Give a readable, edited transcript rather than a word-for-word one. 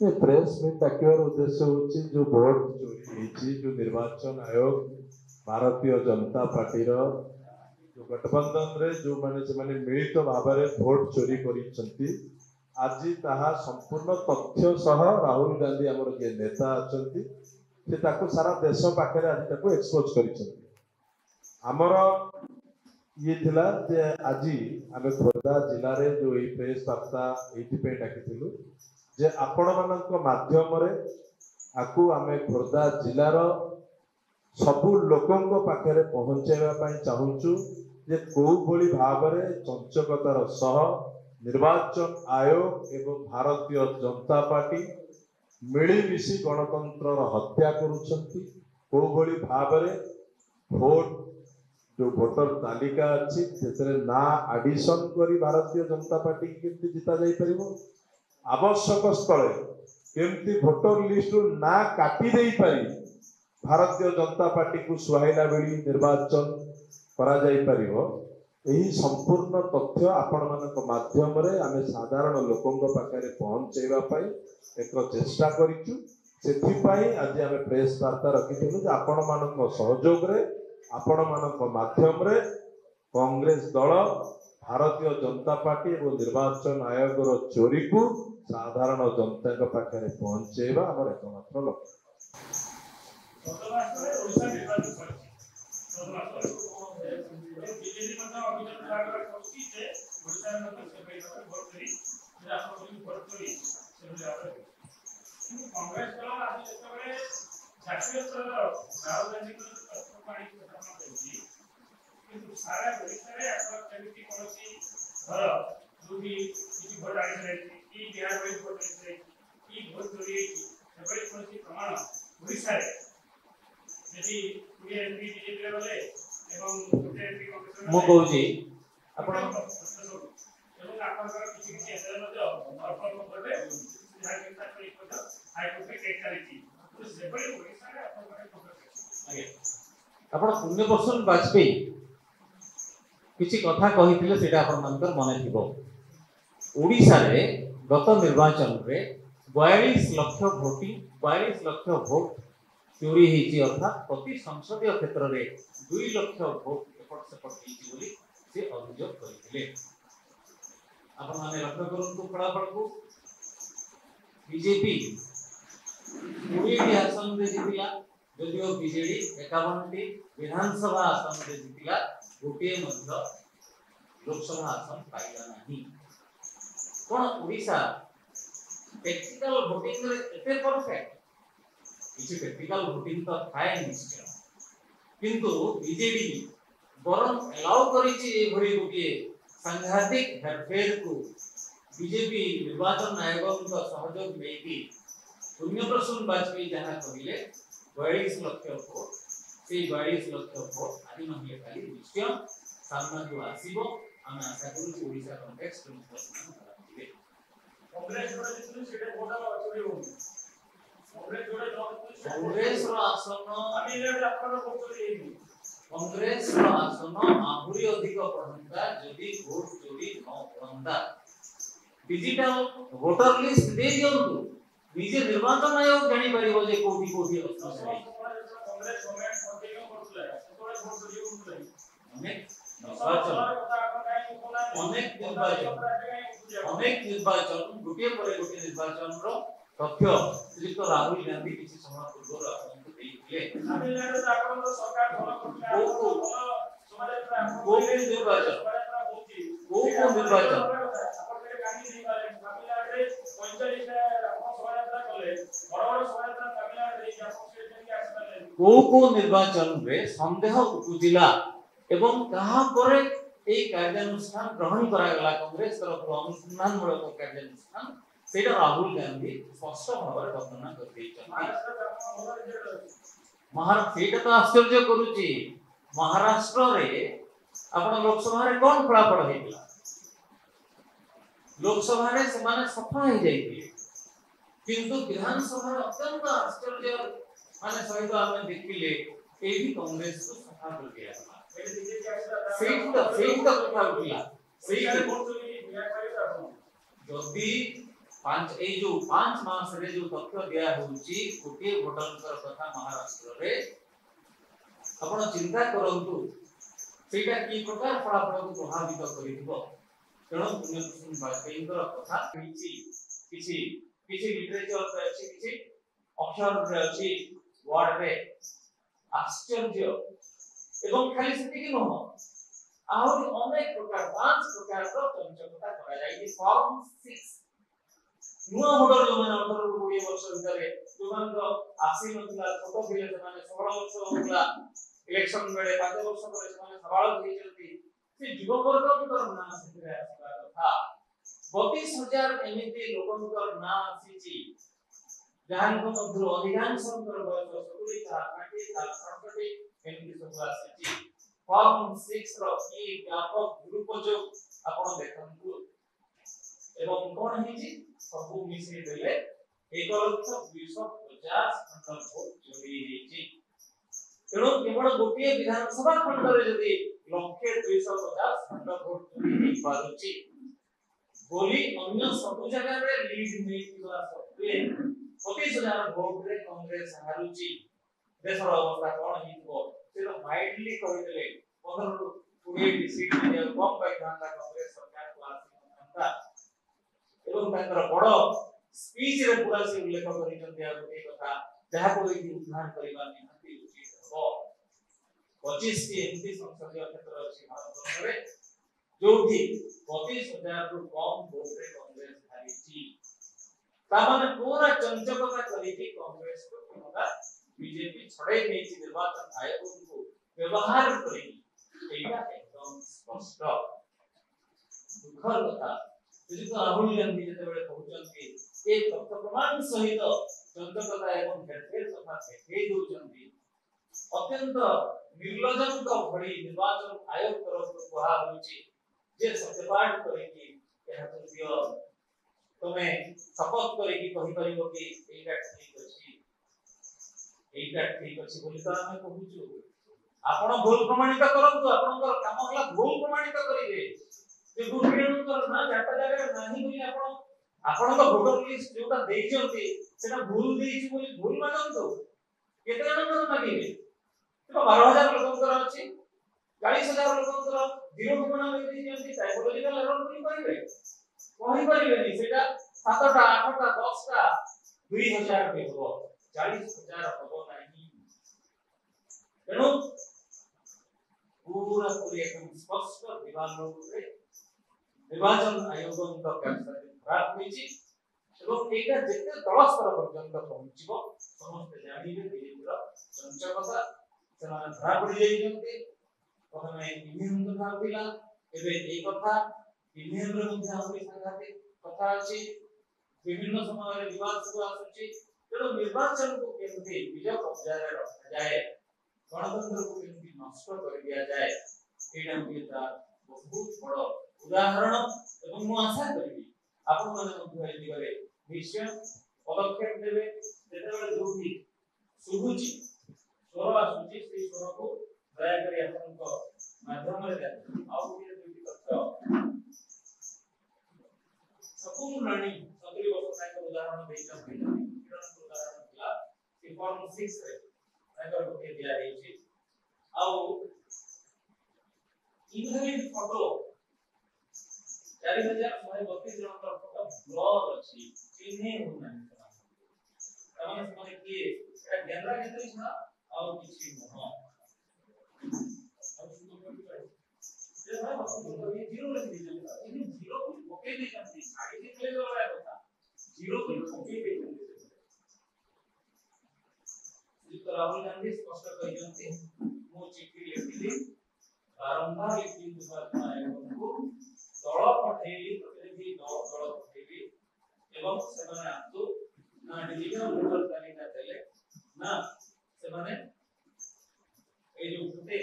ये press meet डाकिबार उद्देश्य होची जो वोट चोरी होती जो निर्वाचन आयोग भारतीय जनता पार्टी जो गठबंधन रे जो माने से माने मिलित भाव में वोट चोरी करिसंती आज ताहा संपूर्ण तथ्य सह राहुल गांधी हमर जे नेता अछंती से ताको सारा देश पाखे आज ताको एक्सपोज करिसंती हमर ये थिला जे आज आमे खोर्धा जिल्ला रे जो ई प्रेस वार्ता एथि पे डाकिथिलु जे आपण मानक माध्यम रे आकु आमे खोर्धा जिल्लार सबु लोकंक पाखे पहुंचाइबा पई चाहूचु जे को भली भाव रे चंचकतार सह निर्वाचन आयोग एवं भारतीय जनता पार्टी मिलीमिशी गणतंत्र हत्या करुछंती को भली भाव रे भोट जो भोटर तालिका अच्छी से ना आडिशन करी भारतीय जनता पार्टी केमती जिता जाई परिबो आवश्यक स्थले केमती भोटर लिस्ट ना काटी देई पारी भारतीय जनता पार्टी को सुहाइला बेली निर्वाचन करा जाई परिबो एही संपूर्ण तथ्य आपण मानक माध्यम रे आमे साधारण लोकंक पाखरे पहुंचेबा पई एक चेष्टा करिचु सेथि पई आज आमे प्रेस वार्ता रखिथिलु जे आपण मानक सहयोग रे आपण मानक माध्यम रे कांग्रेस दल भारतीय जनता पार्टी और निर्वाचन आयोग रो चोरी को साधारण जनता के पाखे पहुंचेबा हमर एकमात्र मु कहूची आपण आपण 0% वाजपेयी किछि कथा कहिथिले सेटा आपण मानकर मने थिबो ओडिसा रे गत निर्वाचन रे 42 लाख वोट चोरी हेची अर्थात प्रति संसदीय क्षेत्र रे 2 लाख वोट एपट सेपट हेची बोली से अभियोग करिथिले आपण माने लक्ष्य करंतु फलाफल को बीजेपी 20 आसन रे जितिला जदिओ बीजेडी 51 टी विधानसभा आसन रे जितिला गोटे मध्य लोकसभा आसन पाइला नहीं कोन ओडिसा टेक्निकल वोटिंग रे एते परफेक्ट किछि टेक्निकल वोटिंग तो थाए निश्चय किंतु बीजेडी बरम अलाउ करिछि ए भरी गोटे सांघातिक हेरफेर को बीजेपी निर्वाचन आयोग को सहयोग देकी 0% वाजपेयी जहां कहिले 42 लाख वोट से 42 लाख वोट आदि नहिले खाली निश्चय सामना को आसीबो हम आशा करू ओडिसा कॉन्टेक्स्ट में करथिबे कांग्रेस रो जितु सेटे कोटा चोरी हो कांग्रेस रो आसन आमी ले आपन चोरी हेबी कांग्रेस रो आसन आहुरी अधिक पढ़ंता जदी वोट चोरी न पढ़ंता डिजिटल वोटर लिस्ट दे दियंतु निजे निर्वाचन आयोग जानि परिबो जे कोठी कोठी कांग्रेस गवर्नमेंट कंटिन्यू करथले तोरे वोट चोरी होतले अनेक निर्वाचन गोटे पर गोटे निर्वाचन रो तथ्य श्रीयुक्त राहुल गांधी किसी समय पूर्व आपको देइले तमिलनाडु रे आपण सरकार भल करथले को निर्वाचन को निर्वाचन को निर्वाचन रे संदेह उपजिला एवं कहा परे ए कार्यानुष्ठान ग्रहण करा गला कांग्रेस तरफ अनुसंधान मूलक कार्यानुष्ठान सेटा राहुल गांधी स्पष्ट भाव रे वर्णना कर दैछन महाराष्ट्र सेटा तो आश्चर्य करूची महाराष्ट्र रे आपण लोकसभा रे कोन फलाफल हेतिला लोकसभा रे समान सफा हो जाइए किंतु विधानसभा अत्यंत आश्चर्य माने सहित हम देखिले एही कांग्रेस को सफा कर दिया सेही तो कथा उठिला सेही जदी पांच ए जो 5 मास रे जो तथ्य दिया होउची कोटे भोटरकर कथा महाराष्ट्र रे आपण चिंता करंतु सेटा की प्रकार फलाफल को प्रभावित करिथिबो तेणु पुण्यभूषण वाजपेयीଙ୍କର କଥା କିଛି କିଛି କିଛି लिटरेचर रे अछि କିଛି अक्षर रे अछि वर्ड रे आश्चर्य एवं खाली सेति कि नहो आहुरी अनेक प्रकार 5 प्रकार रो चंचकता करा जाई फॉर्म 6 नुआ भोटर जो माने 18 ରୁ 20 वर्ष भितरे जो माने आसी नथिला छोट ଥିଲେ ସେମାନେ 16 वर्ष होगला इलेक्शन बेले 5 वर्ष ପରେ ସେମାନେ ସବାଳ ହେଇଛନ୍ତି से युववर्गଙ୍କର ନାଁ ସେଥିରେ ଆସିବା କଥା 32000 ଏମିତି ଲୋକଙ୍କର ନାଁ ଆସିଛି ଯାହାଙ୍କ ମଧ୍ୟରୁ ଅଧିକାଂଶଙ୍କର ବୟସ 70 ତା 60 ତା 67 ଏମିତି ସବୁ ଆସିଛି फॉर्म 6 ର କି ବ୍ୟାପକ ଦୁରୁପଯୋଗ ଆପଣ ଦେଖନ୍ତୁ एवं कोन हिची सबु मिसि देले 1,250 खंड भोट चोरी हिची तेणु केवल गोटे विधानसभा खंड रे यदि 1,250 खंड भोट चोरी हि पारुची बोली अन्य सब जगह रे लीड मिलतिबा सत्वे 25,000 भोट रे कांग्रेस हारुची देशर अवस्था कोन हितबो से माइंडली कहि देले 15 ରୁ 20 सीट जे कम पाई थांता कांग्रेस सरकार को आसी था एवं तांकर बड़ स्पीच रे पूरा से उल्लेख करिसंती आ गोटे कथा जहा को कि उद्धार करिबा निहाती उचित हो 25 टी एमपी संसदीय क्षेत्र अछि भारत रे जोठी 25,000 रु कम वोट रे कांग्रेस हारिची ता माने पूरा चंचकता करिकि कांग्रेस को क्षमता बीजेपी छड़े नेछि निर्वाचन आयोग को व्यवहार करिकि एटा एकदम स्पष्ट दुखर कथा यदि तो राहुल गांधी जते बेले कहउचंती एक तथ्य प्रमाण सहित चंचकता एवं हेरफेर कथा देखै दउचंती अत्यंत निर्लजक भଳି निर्वाचन आयोग तरफ कहा होची जे सत्यपाठ करे कि यह तो दियो तमे शपथ करे कि कहि परिबो कि एटा ठीक अछि बोली तो हम कहूछु आपण भूल प्रमाणित करंतु आपनकर काम हला भूल प्रमाणित करिवे जे गुरुजनकर ना जाता जागा नाही बोली आपण भोटर लिस्ट जोटा देइछंती सेटा भूल देइछि बोली भूल मानंतु केते जणकर मागिबे तो 12000 लोकंकर अछि 40000 लोकंकर जीरो ठिकाना लगे दियंती साइकोलॉजिकल एरर बोली कहि परिबेनी सेटा 7टा 8टा 10टा 2000 के हो 40000 हो नाही तेणु पूरा पूरी एकदम स्पष्ट दिवाल रे निर्वाचन आयोग कार्यक्रम खराब होईची एवं एटा जेते तळ स्तर पर्यंत पहुंचीबो समस्त जानिबे बीजेपीर संचकता सेना धरा पड़ी जाइछन्ते प्रथमे इन्हें कथा होइला एबे एई कथा इन्हें रे मध्ये आउरी सांघातिक कथा अछि विभिन्न समय रे विवाद सब आसुची तेणु निर्वाचन को केमति विजय कब्जा रे रखा जाए गणतंत्र को केमति नष्ट कर दिया जाए एटा होइता बहुत बड़ उदाहरण एवं मु आशा करिबी आपण माने मध्ये एई दिगरे निश्चय पदक्षेप देबे जेते बेले जोठी सुबुची स्वर आसुची से स्वर को दया करी आपनको माध्यम रे आउ के दुटी तथ्य सपूर्ण रानी 70 वर्ष का उदाहरण देइछन उदाहरण दिला कि फॉर्म 6 रे ताकर को दिया रही आउ इनहेरिट फोटो 4132 जनकर फोटो ब्लर अछि चिन्हे होना तमाने समय कि एटा गेंद्रा केतरी छना आउ किछि नह जे भाई हम जीरो लिखि दिया इन जीरो को ओके दे जानती आगे निकले वाला कथा जीरो को ओके दे जानती जितो राहुल गांधी स्पष्ट कहि जानती मो चिट्ठी लिखिली बारंबार लिखि दुबारा आयोग को दल पठेली प्रतिनिधि दल पठेली एवं सेमाने आतु ना डिजिटल वोटर तालिका देले ना सेमाने ए जो फुटे